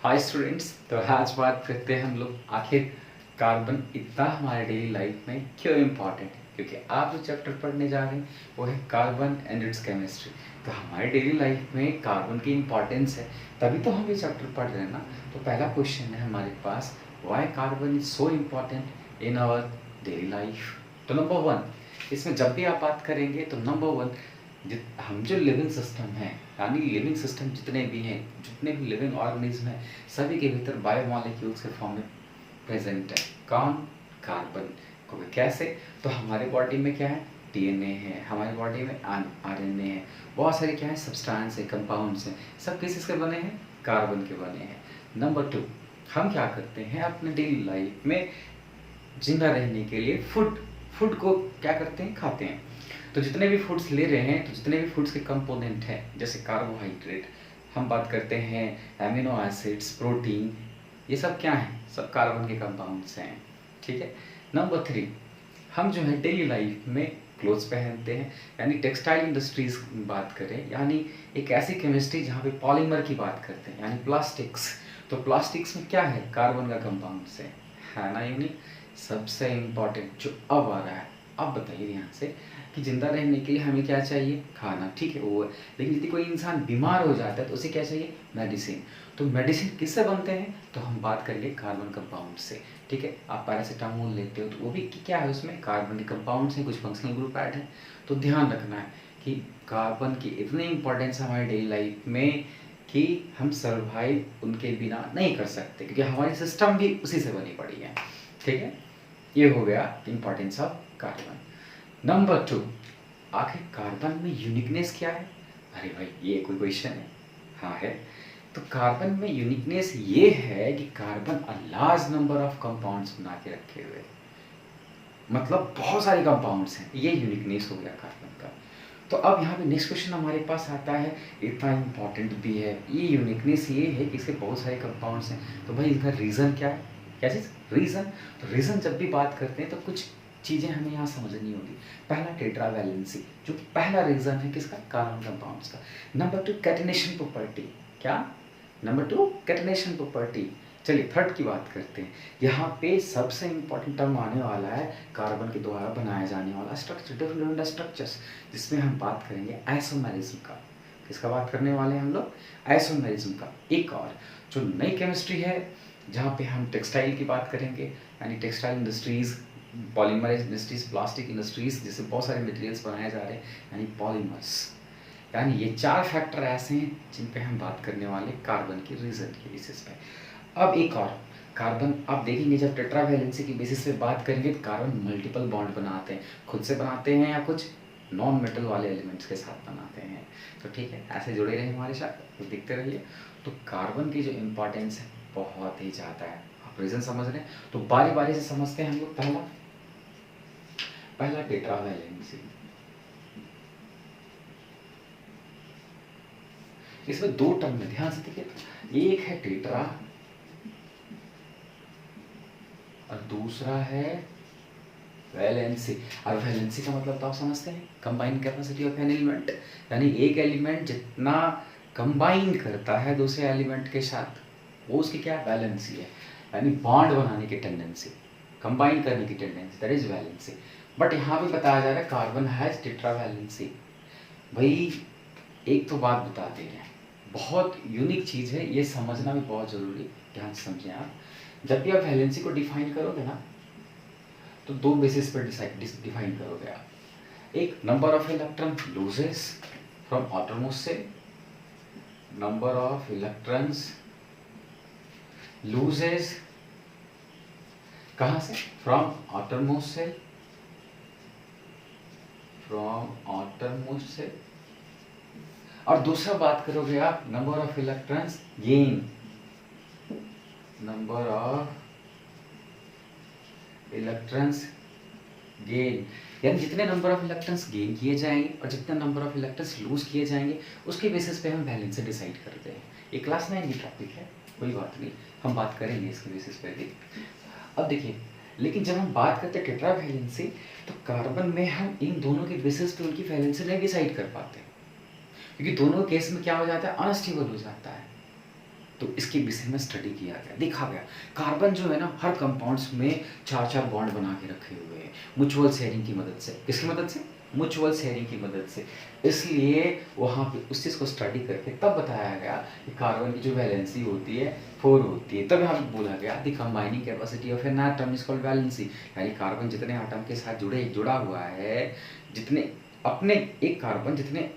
Hi students, तो आज बात करते हैं हम लोग आखिर कार्बन इतना हमारे डेली लाइफ में क्यों इम्पॉर्टेंट है। क्योंकि आप जो चैप्टर पढ़ने जा रहे हैं वो है कार्बन एंड इट्स केमिस्ट्री। तो हमारे डेली लाइफ में कार्बन की इम्पॉर्टेंस है, तभी तो हम ये चैप्टर पढ़ रहे हैं ना। तो पहला क्वेश्चन है हमारे पास, why carbon is so important in our daily life. तो नंबर वन, इसमें जब भी आप बात करेंगे तो नंबर वन, हम जो लिविंग सिस्टम है, यानी लिविंग सिस्टम जितने भी हैं, जितने भी लिविंग ऑर्गेनिज्म हैं, सभी के भीतर बायोमॉलिक्यूल्स के फॉर्म में प्रेजेंट है। कौन? कार्बन। क्योंकि कैसे? तो हमारे बॉडी में क्या है, डीएनए है, हमारी बॉडी में आरएनए है, बहुत सारे क्या है सब्सटेंस है, कंपाउंड्स हैं, सब किसके बने हैं? कार्बन के बने हैं। नंबर टू, हम क्या करते हैं अपने डेली लाइफ में जिंदा रहने के लिए फूड फूड को क्या करते हैं, खाते हैं। तो जितने भी फूड्स ले रहे हैं, तो जितने भी फूड्स के कंपोनेंट हैं, जैसे कार्बोहाइड्रेट, हम बात करते हैं एमिनो एसिड्स, प्रोटीन, ये सब क्या है, सब कार्बन के कंपाउंड्स हैं। ठीक है। नंबर थ्री, हम जो है डेली लाइफ में क्लोथ्स पहनते हैं, यानी टेक्सटाइल इंडस्ट्रीज बात करें, यानी एक ऐसी केमिस्ट्री जहाँ पे पॉलीमर की बात करते हैं, यानी प्लास्टिक्स। तो प्लास्टिक्स में क्या है, कार्बन का कंपाउंड है ना यूनिक। सबसे इम्पॉर्टेंट जो अब आ रहा है, अब बताइए ध्यान से कि जिंदा रहने के लिए हमें क्या चाहिए, खाना, ठीक है वो है। लेकिन यदि कोई इंसान बीमार हो जाता है तो उसे क्या चाहिए, मेडिसिन। तो मेडिसिन किससे बनते हैं, तो हम बात करेंगे कार्बन कंपाउंड से। ठीक है, आप पैरासीटामोल लेते हो तो वो भी क्या है, उसमें कार्बन के कंपाउंड्स हैं, कुछ फंक्शनल ग्रुप ऐड हैं। तो ध्यान रखना है कि कार्बन की इतनी इंपॉर्टेंस है हमारी डेली लाइफ में कि हम सर्वाइव उनके बिना नहीं कर सकते, क्योंकि हमारी सिस्टम भी उसी से बनी पड़ी है। ठीक है, ये हो गया importance of carbon. Number two, आखिर कार्बन में यूनिकनेस क्या है? अरे भाई ये कोई क्वेश्चन है? हाँ है। तो कार्बन में यूनिकनेस ये है कि carbon a large number of compounds बना के रखे हुए, मतलब बहुत सारे कंपाउंड्स हैं, ये यूनिकनेस हो गया कार्बन का। तो अब यहाँ पे नेक्स्ट क्वेश्चन हमारे पास आता है, इतना इम्पॉर्टेंट भी है, ये यूनिकनेस ये है कि इसके बहुत सारे कंपाउंड्स हैं, तो भाई इसका रीज़न क्या है? क्या चीज़? रीज़न। तो रीज़न जब भी बात करते हैं तो कुछ चीज़ें हमें यहाँ समझनी होगी। पहला टेट्रावैलेंसी, जो कि पहला रीज़न है किसका, कार्बन कंपाउंड्स का। Number two, catenation property. क्या? Number two, catenation property. चलिए थर्ड की बात करते हैं। यहाँ पे सबसे इंपॉर्टेंट टर्म आने वाला है कार्बन के द्वारा बनाया जाने वाला स्ट्रक्चर, डिफरेंट स्ट्रक्चर्स, जिसमें हम बात करेंगे आइसोमेरिज्म का। किसका बात करने वाले हैं हम लोग? आइसोमेरिज्म का। एक और जो नई केमिस्ट्री है, जहाँ पे हम टेक्सटाइल की बात करेंगे, यानी textile industries, polymer industries, plastic industries, जिससे बहुत सारे मटेरियल्स बनाए जा रहे हैं, यानी पॉलीमर्स। यानी ये चार फैक्टर ऐसे हैं जिन पे हम बात करने वाले कार्बन के रीजन के बेसिस पे। अब एक और, कार्बन आप देखेंगे जब टेट्रावैलेंसी की बेसिस पे बात करेंगे तो कार्बन मल्टीपल बॉन्ड बनाते हैं, खुद से बनाते हैं या कुछ नॉन मेटल वाले एलिमेंट्स के साथ बनाते हैं। तो ठीक है, ऐसे जुड़े रहे हमारे साथ, तो देखते रहिए। तो कार्बन की जो इम्पोर्टेंस है बहुत ही ज़्यादा है। आप रीज़न समझ रहे हैं, तो बारी बारी से समझते हैं हम लोग। पहला टेट्रावैलेंसी, इसमें दो टर्म में ध्यान से देखिए, एक है टेट्रा और दूसरा है वैलेंसी। और वैलेंसी का मतलब तो आप समझते हैं, combined capacity of an element, यानी एक एलिमेंट जितना कंबाइन करता है दूसरे एलिमेंट के साथ, वो उसकी क्या वैलेंसी है, यानी बॉन्ड बनाने की टेंडेंसी, कंबाइन करने की tendency, that is valency. But यहाँ पे बताया जा रहा है कार्बन हैज टेट्रावैलेंसी। भाई एक तो बात बता दे रहे हैं, बहुत यूनिक चीज़ है, ये समझना भी बहुत ज़रूरी, ध्यान से समझें आप। जब भी आप वैलेंसी को डिफाइन करोगे ना, तो दो बेसिस पर डिफाइन करोगे आप। एक, number of electron loses from outermost shell, number of electrons loses कहाँ से, from outermost shell, from outermost shell. और दूसरा बात करोगे आप, number of electrons gain, number of electrons gain, यानी जितने नंबर ऑफ इलेक्ट्रॉन्स गेन किए जाएंगे और जितने नंबर ऑफ इलेक्ट्रॉन्स लूज किए जाएंगे, उसके बेसिस पे हम वैलेंसी डिसाइड करते हैं। ये क्लास 9 की टॉपिक है, कोई बात नहीं, हम बात करेंगे इसके बेसिस पे भी। अब देखिए, लेकिन जब हम बात करते हैं टेट्रा वैलेंसी, तो कार्बन में हम इन दोनों के बेसिस पे उनकी वैलेंसी नहीं डिसाइड कर पाते, क्योंकि दोनों केस में क्या हो जाता है, अनस्टेबल हो जाता है। तो इसके विषय में स्टडी किया गया, देखा गया कार्बन जो है ना हर कंपाउंड्स में 4-4 बॉन्ड बना के रखे हुए हैं म्यूचुअल शेयरिंग की मदद से। किसकी मदद से? म्यूचुअल शेयरिंग की मदद से। इसलिए वहाँ पे उस चीज़ को स्टडी करके तब बताया गया कि कार्बन की जो वैलेंसी होती है 4 होती है। तब यहाँ पे बोला गया the combining capacity of an atom is called valency, यानी कार्बन जितने एटम के साथ जुड़ा हुआ है, जितने अपने एक कार्बन जितने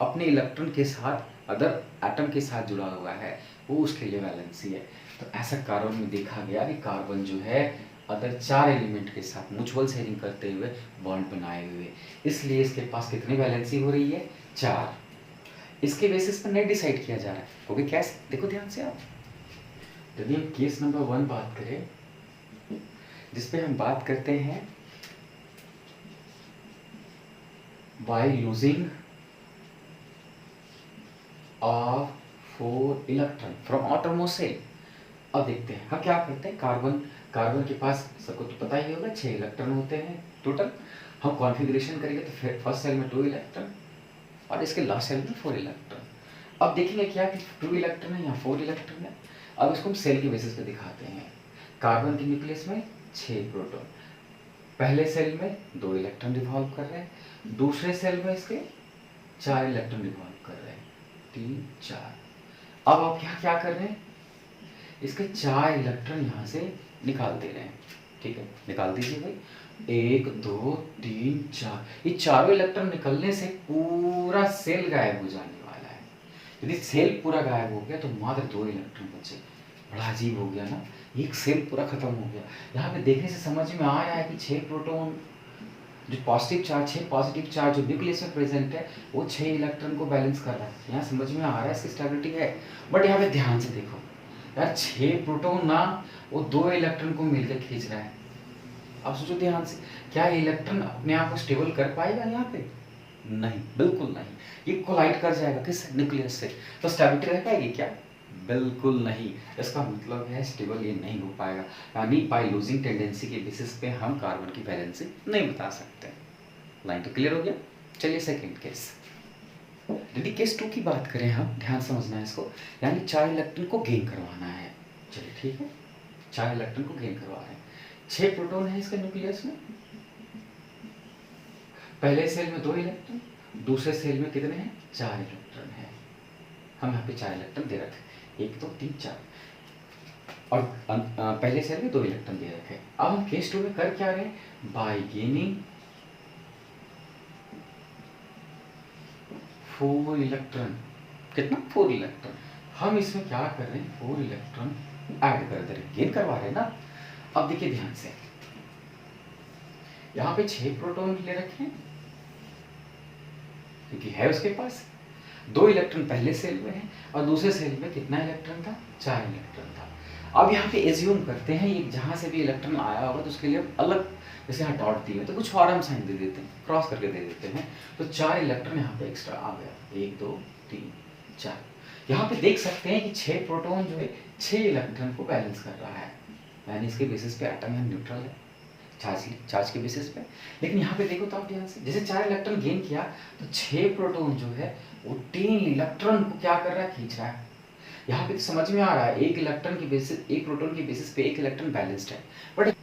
अपने इलेक्ट्रॉन के साथ अदर एटम के साथ जुड़ा हुआ है वो उसके लिए वैलेंसी है। तो ऐसा कार्बन में देखा गया कि कार्बन जो है अदर 4 एलिमेंट के साथ म्यूचुअल शेयरिंग करते हुए बॉन्ड बनाए हुए, इसलिए इसके पास कितनी वैलेंसी हो रही है? 4। इसके बेसिस पर नहीं डिसाइड किया जा रहा है, क्योंकि कैसे देखो ध्यान से आप, यदि हम केस नंबर 1 बात करें जिसपे हम बात करते हैं by using of 4 electron from outermost shell. अब देखते हैं हम क्या करते हैं। कार्बन के पास सबको तो पता ही होगा 6 इलेक्ट्रॉन होते हैं टोटल। हम कॉन्फ़िगरेशन करेंगे तो फर्स्ट सेल में 2 इलेक्ट्रॉन और इसके लास्ट सेल में 4 इलेक्ट्रॉन। अब देखेंगे क्या कि 2 इलेक्ट्रॉन है या 4 इलेक्ट्रॉन है। अब इसको हम सेल के बेसिस पे दिखाते हैं। कार्बन के न्यूक्लियस में 6 प्रोटॉन, पहले सेल में 2 इलेक्ट्रॉन रिवॉल्व कर रहे हैं, दूसरे सेल में इसके 4 इलेक्ट्रॉन रिवॉल्व कर रहे हैं, 3 4। अब आप क्या कर रहे हैं, इसके 4 इलेक्ट्रॉन यहाँ से निकाल दे रहे हैं। ठीक है, निकाल दीजिए भाई। 1 2 3 4, ये चारों इलेक्ट्रॉन निकलने से पूरा सेल गायब हो जाने वाला है। यदि सेल पूरा गायब हो गया तो मात्र 2 इलेक्ट्रॉन बचे। बड़ा अजीब हो गया ना, एक सेल पूरा खत्म हो गया। यहाँ पे देखने से समझ में आ रहा है कि 6 प्रोटॉन जो पॉजिटिव चार्ज 6 पॉजिटिव चार्ज जो न्यूक्लियस में प्रेजेंट है वो 6 इलेक्ट्रॉन को बैलेंस कर रहा है। यहाँ समझ में आ रहा है इसकी स्टेबिलिटी है। बट यहाँ पे ध्यान से देखो यार, 6 प्रोटॉन ना वो 2 इलेक्ट्रॉन को मिलकर खींच रहा है। अब सोचो ध्यान से, क्या ये इलेक्ट्रॉन अपने आप को स्टेबल कर पाएगा यहाँ पे? नहीं, बिल्कुल नहीं। ये कोलाइड कर जाएगा किस न्यूक्लियस से, तो स्टेबिलिटी रह पाएगी क्या? बिल्कुल नहीं। इसका मतलब है स्टेबल ये नहीं हो पाएगा, यानी बाय लूजिंग टेंडेंसी के बेसिस पे हम कार्बन की वैलेंसी नहीं बता सकते। लाइन तो क्लियर हो गया। चलिए सेकंड केस, यदि केस 2 की बात करें हम, ध्यान समझना है इसको, यानी 4 इलेक्ट्रॉन को गेन करवाना है। चलिए ठीक है, 4 इलेक्ट्रॉन को गेन करवा रहे हैं। 6 प्रोटॉन है इसके न्यूक्लियस में, पहले सेल में 2 इलेक्ट्रॉन, दूसरे सेल में कितने हैं? 4 इलेक्ट्रॉन है। हम यहाँ पे 4 इलेक्ट्रॉन दे रखे, 1 2 3 4, और पहले सेल में 2 इलेक्ट्रॉन दे रखे। अब हम केस 2 में कर क्या रहे हैं? बाय गेनिंग 4 इलेक्ट्रॉन, कितना? 4 इलेक्ट्रॉन। हम इसमें क्या कर रहे हैं? 4 इलेक्ट्रॉन ऐड कर दे रहे हैं, गेन करवा रहे हैं ना। अब देखिए ध्यान से, यहाँ पे 6 प्रोटॉन ले रखे हैं क्योंकि है उसके पास, 2 इलेक्ट्रॉन पहले सेल में है और दूसरे सेल में कितना इलेक्ट्रॉन था? 4 इलेक्ट्रॉन था। अब यहाँ पे एज्यूम करते हैं ये जहाँ से भी इलेक्ट्रॉन आया होगा तो उसके लिए अलग, जैसे यहाँ डॉट दिए तो कुछ और हम साइन दे देते हैं, क्रॉस करके दे देते हैं, तो 4 इलेक्ट्रॉन यहाँ पे एक्स्ट्रा आ गया, 1 2 3 4। यहाँ पे देख सकते हैं कि 6 प्रोटॉन जो है 6 इलेक्ट्रॉन को बैलेंस कर रहा है, यानी इसके बेसिस पे एटम यहाँ न्यूट्रल है चार्ज के बेसिस पे। लेकिन यहाँ पे देखो तो आप ध्यान से, जैसे 4 इलेक्ट्रॉन गेन किया तो 6 प्रोटॉन जो है वो 3 इलेक्ट्रॉन को क्या कर रहा है? खींच रहा है। यहाँ पे तो समझ में आ रहा है एक इलेक्ट्रॉन की बेसिस, एक प्रोटॉन की बेसिस पे एक इलेक्ट्रॉन बैलेंस्ड है। बट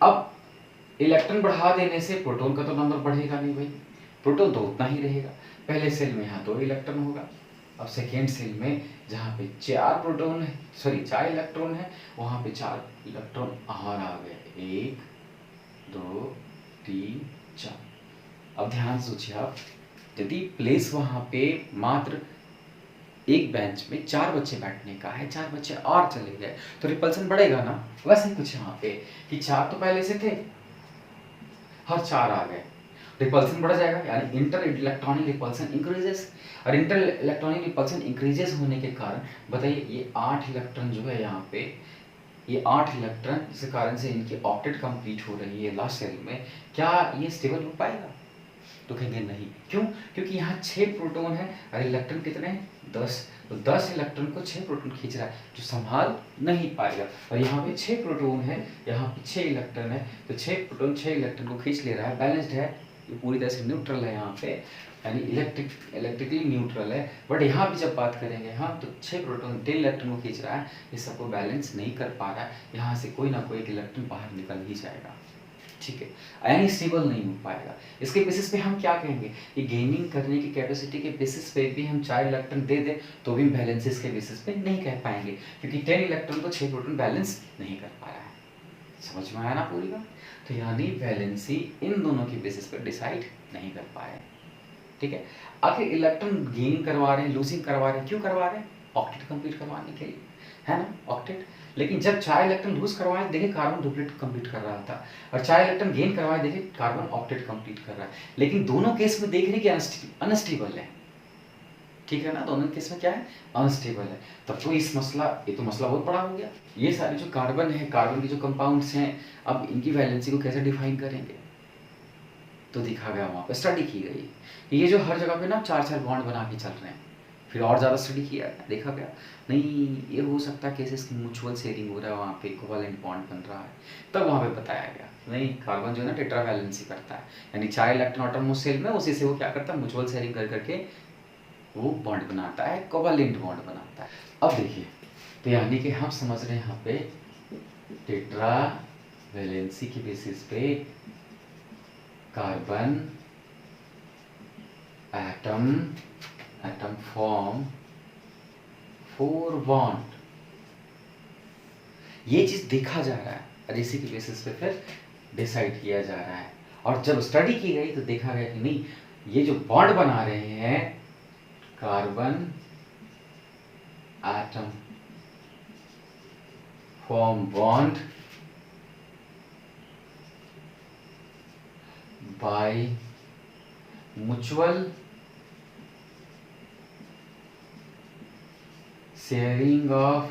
अब इलेक्ट्रॉन बढ़ा देने से प्रोटॉन का तो नंबर बढ़ेगा नहीं भाई, प्रोटॉन तो उतना ही रहेगा। पहले सेल में यहाँ 2 इलेक्ट्रॉन होगा, अब सेकेंड सेल में जहाँ पे 4 प्रोटॉन है, सॉरी 4 इलेक्ट्रॉन है, वहाँ पे 4 इलेक्ट्रॉन और आ गए, 1 2 3 4। अब ध्यान से सोचिए आप, यदि प्लेस वहाँ पे मात्र एक बेंच में 4 बच्चे बैठने का है, 4 बच्चे और चले गए तो रिपल्सन बढ़ेगा ना। वैसे कुछ यहाँ पे कि 4 तो पहले से थे और 4 आ गए, रिपल्सन बढ़ जाएगा, यानी इंटर इलेक्ट्रॉनिक रिपल्सन इंक्रीजेस। और इंटर इलेक्ट्रॉनिक रिपल्सन इंक्रीजेस होने के कारण बताइए ये 8 इलेक्ट्रॉन जो है यहाँ पे, ये 8 इलेक्ट्रॉन जिस कारण से इनकी ऑक्टेट कंप्लीट हो रही है लास्ट सेल में, क्या ये स्टेबल हो पाएगा? तो कहेंगे नहीं। क्यों? क्योंकि यहाँ 6 प्रोटॉन है और इलेक्ट्रॉन कितने हैं? 10। तो 10 इलेक्ट्रॉन को 6 प्रोटॉन खींच रहा है जो संभाल नहीं पाएगा। और यहाँ पे 6 प्रोटॉन है, यहाँ पे 6 इलेक्ट्रॉन है, तो 6 प्रोटॉन 6 इलेक्ट्रॉन को खींच ले रहा है, बैलेंस्ड है, ये पूरी तरह से न्यूट्रल है यहाँ पे। यानी इलेक्ट्रिकली न्यूट्रल है। बट यहाँ भी जब बात करेंगे हम तो 6 प्रोटॉन 3 इलेक्ट्रॉन को खींच रहा है, ये सबको बैलेंस नहीं कर पा रहा है, यहाँ से कोई ना कोई एक इलेक्ट्रॉन बाहर निकल ही जाएगा, ठीक है, यानी स्टेबल नहीं हो पाएगा। इसके बेसिस पे हम क्या कहेंगे, ये गेनिंग करने की कैपेसिटी के बेसिस पे भी हम 4 इलेक्ट्रॉन दे दें तो भी बैलेंसेस के बेसिस पे नहीं कह पाएंगे, क्योंकि 10 इलेक्ट्रॉन को 6 प्रोटॉन बैलेंस नहीं कर पा रहा है। समझ में आया ना पूरी बात? तो यानी वैलेंसी इन दोनों के बेसिस पर डिसाइड नहीं कर पाए, ठीक है। आखिर इलेक्ट्रॉन गेन करवा रहे हैं, लूजिंग करवा रहे हैं, क्यों करवा रहे हैं? ऑक्टेट कंप्लीट करवाने के लिए, है ना, ऑक्टेट। लेकिन जब 4 इलेक्ट्रॉन लूज करवाए, देखिए कार्बन डुप्लेट कंप्लीट कर रहा था, और 4 इलेक्ट्रॉन गेन करवाए, देखिए कार्बन ऑक्टेट कंप्लीट कर रहा है। लेकिन दोनों केस में देख रहे हैं कि अनस्टेबल है, ठीक है ना, दोनों केस में क्या है, अनस्टेबल है। तब तो ये तो मसला बहुत बड़ा हो गया। ये सारे जो कार्बन है, कार्बन के जो कंपाउंड्स हैं, अब इनकी वैलेंसी को कैसे डिफाइन करेंगे? तो दिखा गया, वहाँ पे स्टडी की गई कि ये जो हर जगह पे ना 4-4 बॉन्ड बना के चल रहे हैं। फिर और ज़्यादा स्टडी किया गया, देखा गया नहीं, ये हो सकता है केसेस की म्यूचुअल शेयरिंग हो रहा है, वहाँ पे कोवेलेंट बॉन्ड बन रहा है। तब वहाँ पे बताया गया नहीं, कार्बन जो है ना टेट्रा वैलेंसी करता है, यानी 4 इलेक्ट्रॉन एटॉमोस्ट शेल में, उसी से वो क्या करता है, म्यूचुअल शेयरिंग कर करके वो बॉन्ड बनाता है, कोवेलेंट बॉन्ड बनाता है। अब देखिए, तो यानी कि हम समझ रहे हैं यहाँ पे टेट्रा वैलेंसी की बेसिस पे कार्बन एटम फॉर्म 4 बॉन्ड, ये चीज देखा जा रहा है और इसी के बेसिस पे फिर डिसाइड किया जा रहा है। और जब स्टडी की गई तो देखा गया कि नहीं, ये जो बॉन्ड बना रहे हैं carbon atom form bond by mutual sharing of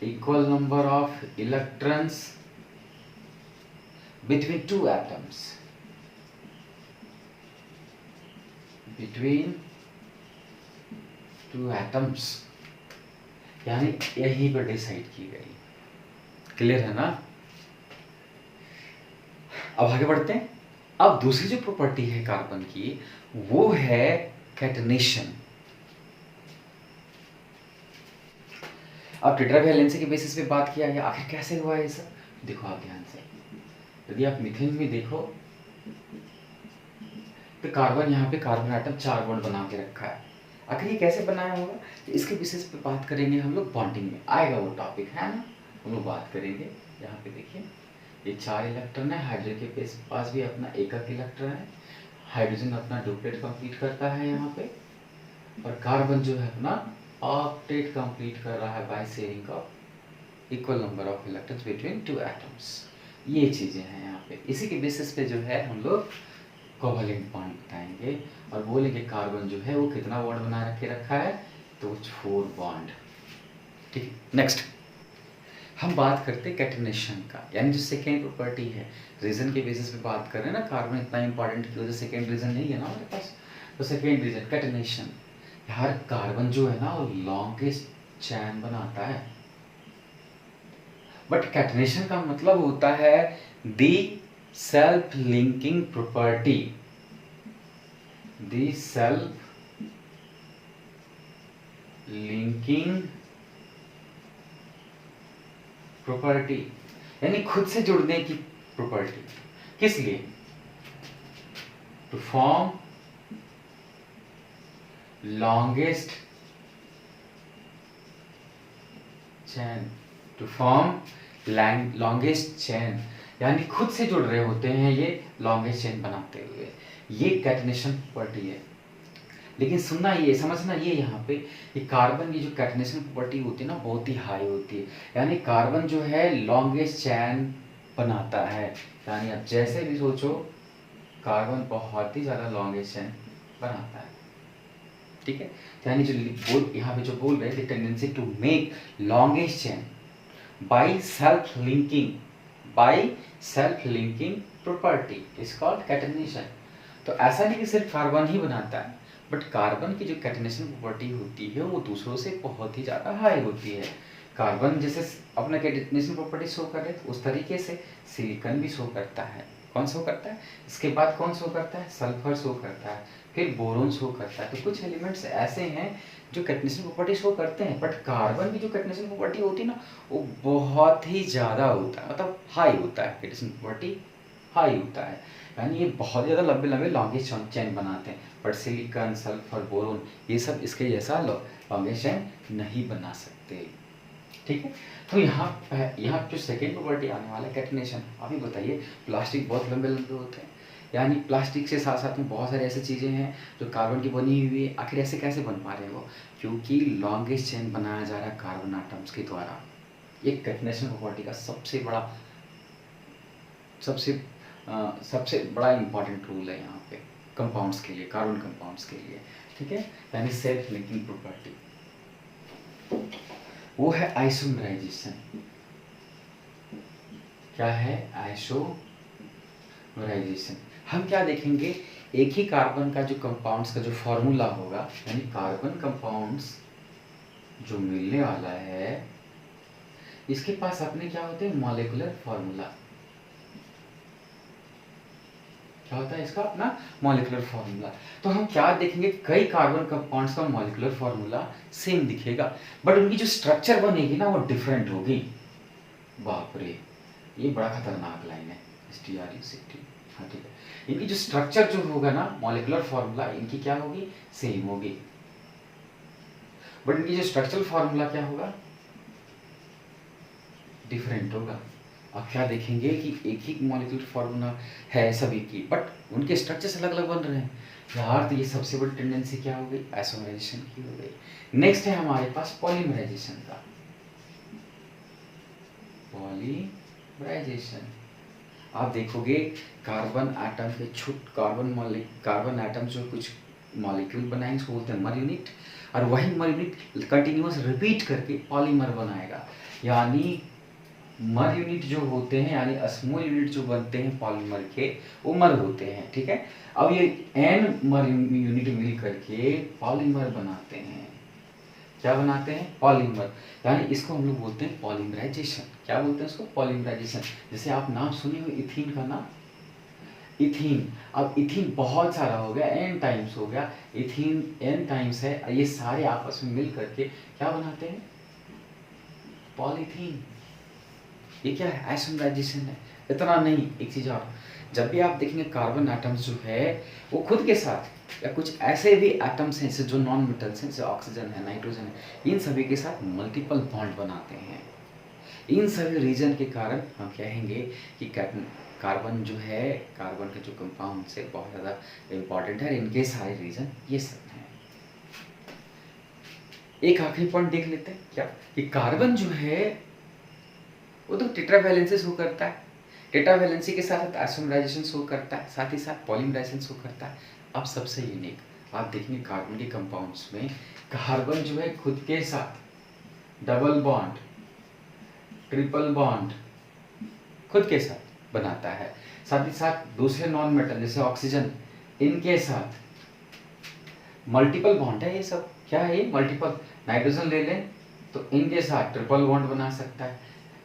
equal number of electrons between two atoms, यानी यही पर डिसाइड की गई। क्लियर है ना? अब आगे बढ़ते हैं। अब दूसरी जो प्रॉपर्टी है कार्बन की वो है कैटनेशन। अब टेट्रावैलेंसी के बेसिस पे बात किया गया, आखिर कैसे हुआ है सब? देखो आप ध्यान से, यदि आप मीथेन में देखो तो कार्बन यहाँ पे कार्बन एटम 4 बॉन्ड बना के रखा है। आखिर ये कैसे बनाया होगा, इसके बेसिस पे बात करेंगे हम लोग, बॉन्डिंग में आएगा वो टॉपिक, है ना, हम लोग बात करेंगे। यहाँ पे देखिए ये 4 इलेक्ट्रॉन है, हाइड्रोजन के पास भी अपना एकक इलेक्ट्रॉन है, हाइड्रोजन अपना डुप्लेट कंप्लीट करता है यहाँ पे, और कार्बन जो है अपना ऑक्टेट कंप्लीट कर रहा है by sharing of equal number of electrons between 2 atoms. ये चीजें हैं यहाँ पे, इसी के बेसिस पे जो है हम लोग कोवेलेंट बॉन्ड बताएंगे और बोलेंगे कार्बन जो है वो कितना बॉन्ड बना रखा है, तो 4 बॉन्ड, ठीक है। नेक्स्ट हम बात करते हैं कैटनेशन का, यानी जो सेकेंड प्रॉपर्टी है, रीजन के बेसिस पे बात कर रहे हैं ना, कार्बन इतना इंपॉर्टेंट क्यों, सेकेंड रीजन नहीं है ना हमारे पास, तो सेकेंड रीजन कैटनेशन। यार कार्बन जो है ना वो लॉन्गेस्ट चैन बनाता है, बट कैटनेशन का मतलब होता है the self linking property, the self linking property, यानी खुद से जुड़ने की प्रॉपर्टी। किस लिए? To form longest chain, to form longest chain, यानी खुद से जुड़ रहे होते हैं ये लॉन्गेस्ट चेन बनाते हुए, ये कैटनेशन प्रॉपर्टी है। लेकिन सुनना ये, समझना ये यहाँ पे, ये कार्बन की जो कैटनेशन प्रॉपर्टी होती है ना बहुत ही हाई होती है, यानी कार्बन जो है लॉन्गेस्ट चैन बनाता है, यानी आप जैसे भी सोचो कार्बन बहुत ही ज़्यादा लॉन्गेस्ट चैन बनाता है, ठीक है। यानी जो यहाँ पे जो बोल रहे हैं, tendency to make longest chain by self linking property is called catenation. तो ऐसा नहीं कि सिर्फ कार्बन ही बनाता है, बट कार्बन की जो कैटनेशन प्रॉपर्टी होती है वो दूसरों से बहुत ही ज़्यादा हाई होती है। कार्बन जैसे अपना कैटनेशन प्रॉपर्टी शो कर रहे थे उस तरीके से सिलिकॉन भी शो करता है, कौन शो करता है, इसके बाद कौन शो करता है, सल्फर शो करता है, फिर बोरोन शो करता है। तो कुछ एलिमेंट्स ऐसे हैं जो कैटनेशन प्रॉपर्टी शो करते हैं, बट कार्बन की जो कैटनेशन प्रॉपर्टी होती है ना वो बहुत ही ज़्यादा होता है, मतलब हाई होता है, कैटनेशन प्रॉपर्टी हाई होता है, यानी ये बहुत ज़्यादा लंबे लंबे लॉन्गेस्ट चेन बनाते हैं। बट सिलिकॉन, सल्फर, बोरोन ये सब इसके जैसा लॉन्गेस्ट चेन नहीं बना सकते। ठीक है, तो यहाँ जो सेकेंड प्रॉपर्टी आने वाला है कैटनेशन। आप ही बताइए, प्लास्टिक बहुत लंबे लंबे होते हैं, यानी प्लास्टिक से साथ साथ में बहुत सारी ऐसी चीज़ें हैं जो कार्बन की बनी हुई है। आखिर ऐसे कैसे बन पा रहे हैं वो, क्योंकि लॉन्गेस्ट चेन बनाया जा रहा है कार्बन आटम्स के द्वारा। ये कैटनेशन प्रॉपर्टी का सबसे बड़ा इंपॉर्टेंट रूल है यहाँ पे कंपाउंड्स के लिए, कार्बन कंपाउंड्स के लिए। ठीक है, यानी सेल्फ लिंकिंग प्रॉपर्टी वो है आइसोमराइजेशन। क्या है, आइसोमराइजेशन। हम क्या देखेंगे, एक ही कार्बन का जो कंपाउंड्स का जो फॉर्मूला होगा, यानी कार्बन कंपाउंड्स जो मिलने वाला है इसके पास अपने क्या होते हैं, मॉलिक्यूलर फॉर्मूला। क्या होता है इसका अपना मॉलिक्यूलर फॉर्मूला। तो हम क्या देखेंगे, कई कार्बन कंपाउंड्स का मॉलिक्यूलर फॉर्मूला सेम दिखेगा, बट उनकी जो स्ट्रक्चर बनेगी ना वो डिफरेंट होगी। बाप रे, ये बड़ा खतरनाक लाइन है, STRUCT। हाँ ठीक है, इनकी जो स्ट्रक्चर जो होगा ना, मॉलिक्यूलर फॉर्मूला इनकी क्या होगी, सेम होगी, बट इनकी जो स्ट्रक्चरल फॉर्मूला क्या होगा, डिफरेंट होगा। आप क्या देखेंगे कि एक ही मॉलिक्यूलर फॉर्मूला है सभी की, बट उनके स्ट्रक्चर्स अलग अलग बन रहे हैं यार। तो ये सबसे बड़ी टेंडेंसी क्या हो गई, आइसोमराइजेशन की हो गई। नेक्स्ट है हमारे पास पॉलीमराइजेशन का। पॉलीमराइजेशन, आप देखोगे कार्बन एटम के कार्बन एटम जो कुछ मॉलिक्यूल बनाएंगे उसको बोलते हैं मर यूनिट, और वही मर यूनिट कंटिन्यूअस रिपीट करके पॉलीमर बनाएगा। यानी मर यूनिट जो होते हैं, यानी स्मॉल यूनिट जो बनते हैं पॉलीमर के, वो मर होते हैं। ठीक है, अब ये एन मर यूनिट मिल करके पॉलीमर बनाते हैं। क्या बनाते हैं, पॉलीमर, यानी इसको हम लोग बोलते हैं पॉलीमराइजेशन। क्या बोलते हैं इसको, पॉलीमराइजेशन। जैसे आप नाम सुने हो इथीन का नाम, इथीन। अब इथीन बहुत सारा हो गया, एन टाइम्स हो गया, इथीन एन टाइम्स है, ये सारे आपस में मिल करके क्या बनाते हैं, पॉलीथीन। ये क्या है, आइसोमराइजेशन है। इतना नहीं, एक चीज और, जब भी आप देखेंगे कार्बन एटम्स जो है वो खुद के साथ या कुछ ऐसे भी एटम्स हैं जैसे जो नॉन मेटल्स हैं, जैसे ऑक्सीजन है, नाइट्रोजन है, इन सभी के साथ मल्टीपल बॉन्ड बनाते हैं। इन सभी रीजन के कारण हम कहेंगे कि कार्बन जो है, कार्बन के जो कंपाउंड से बहुत ज़्यादा इम्पॉर्टेंट है, इनके सारे रीजन ये सब हैं। एक आखिरी पॉइंट देख लेते हैं, क्या कि कार्बन जो है वो तो टेट्रावैलेंसी शो करता है, टेट्रावैलेंसी के साथ आइसोमराइजेशन शो करता है, साथ ही साथ पॉलीमराइजेशन शो करता है। अब सबसे यूनिक आप देखेंगे कार्बन के कंपाउंड्स में, कार्बन जो है खुद के साथ डबल बॉन्ड, ट्रिपल बॉन्ड खुद के साथ बनाता है, साथ ही साथ दूसरे नॉन मेटल जैसे ऑक्सीजन, इनके साथ मल्टीपल बॉन्ड है। ये सब क्या है, ये मल्टीपल, नाइट्रोजन ले लें तो इनके साथ ट्रिपल बॉन्ड बना सकता है,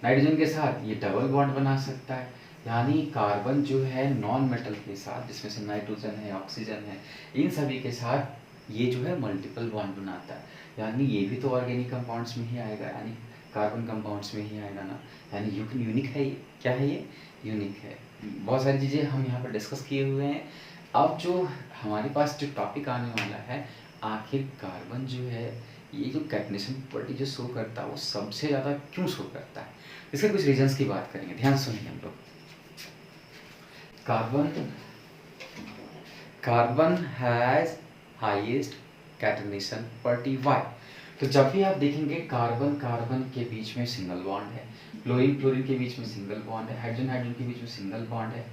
नाइट्रोजन के साथ ये डबल बॉन्ड बना सकता है। यानी कार्बन जो है नॉन मेटल के साथ, जिसमें से नाइट्रोजन है, ऑक्सीजन है, इन सभी के साथ ये जो है मल्टीपल बॉन्ड बनाता है। यानी ये भी तो ऑर्गेनिक कंपाउंड्स में ही आएगा, यानी कार्बन कंपाउंड्स में ही आएगा ना, यानी यूनिक है ये। क्या है ये, यूनिक है। बहुत सारी चीज़ें हम यहाँ पर डिस्कस किए हुए हैं। अब जो हमारे पास जो टॉपिक आने वाला है, आखिर कार्बन जो है ये जो कैटनेशन प्रॉपर्टी जो शो करता है वो सबसे ज़्यादा क्यों शो करता है, इसके कुछ रीजंस की बात करेंगे, ध्यान सुनिए हम लोग। Carbon has highest catenation property why. तो जब भी आप देखेंगे कार्बन कार्बन के बीच में सिंगल बॉन्ड है, क्लोरीन क्लोरीन के बीच में सिंगल बॉन्ड है, हाइड्रोजन हाइड्रोजन के बीच में सिंगल बॉन्ड है,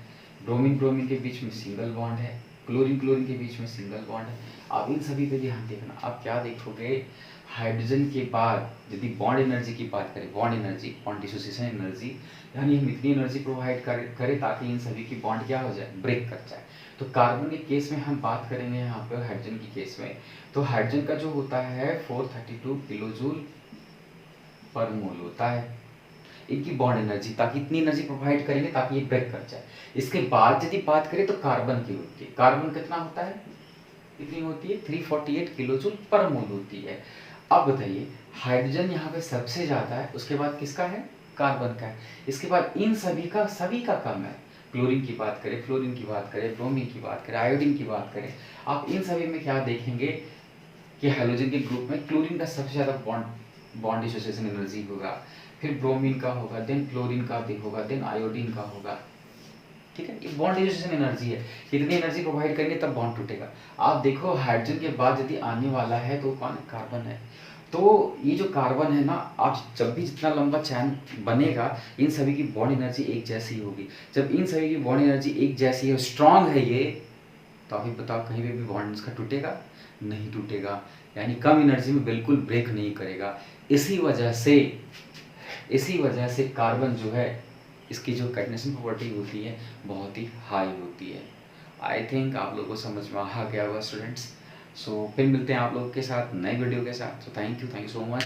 ब्रोमीन ब्रोमीन के बीच में सिंगल बॉन्ड है, क्लोरीन क्लोरीन के बीच में सिंगल बॉन्ड है। आप इन सभी पे ध्यान देखना। आप क्या देखोगे, हाइड्रोजन के बाद यदि बॉन्ड एनर्जी की बात करें, bond energy, bond dissociation energy, यानी हम इतनी एनर्जी प्रोवाइड करें ताकि इन सभी की बॉन्ड क्या हो जाए, ब्रेक कर जाए। तो कार्बन के केस में हम बात करेंगे यहाँ पर हाइड्रोजन की केस में, तो हाइड्रोजन का जो होता है 432 किलो जूल पर मोल होता है, इनकी बॉन्ड एनर्जी, ताकि इतनी एनर्जी प्रोवाइड करेंगे ताकि ये ब्रेक कर जाए। इसके बाद यदि बात करें तो कार्बन की होती है। कार्बन कितना होता है, कितनी होती है, 348 किलो जूल पर मोल होती है। अब बताइए, हाइड्रोजन यहाँ पे सबसे ज़्यादा है, उसके बाद किसका है, कार्बन का है। इसके बाद इन सभी का कम है। क्लोरीन की बात करें, फ्लोरीन की बात करें, ब्रोमीन की बात करें, आयोडीन की बात करें, आप इन सभी में क्या देखेंगे कि हाइड्रोजन के ग्रुप में क्लोरीन का सबसे ज़्यादा बॉन्ड डिसोसिएशन एनर्जी होगा, फिर ब्रोमीन का होगा, देन क्लोरीन का भी होगा, देन आयोडीन का होगा। ठीक है, ये बॉन्ड डिसोसिएशन एनर्जी है, कितनी एनर्जी प्रोवाइड करेंगे तब बॉन्ड टूटेगा। आप देखो हाइड्रोजन के बाद यदि आने वाला है तो कौन है, कार्बन है। तो ये जो कार्बन है ना, आप जब भी जितना लंबा चैन बनेगा, इन सभी की बॉन्ड एनर्जी एक जैसी होगी। जब इन सभी की बॉन्ड एनर्जी एक जैसी है, स्ट्रांग है ये, तो अभी बताओ कहीं पे भी बॉन्ड इसका टूटेगा, नहीं टूटेगा, यानी कम एनर्जी में बिल्कुल ब्रेक नहीं करेगा। इसी वजह से कार्बन जो है, इसकी जो कैटनेशन प्रॉपर्टी होती है बहुत ही हाई होती है। आई थिंक आप लोगों को समझ में आ गया होगा स्टूडेंट्स। सो फिर मिलते हैं आप लोगों के साथ नए वीडियो के साथ। So thank you so much.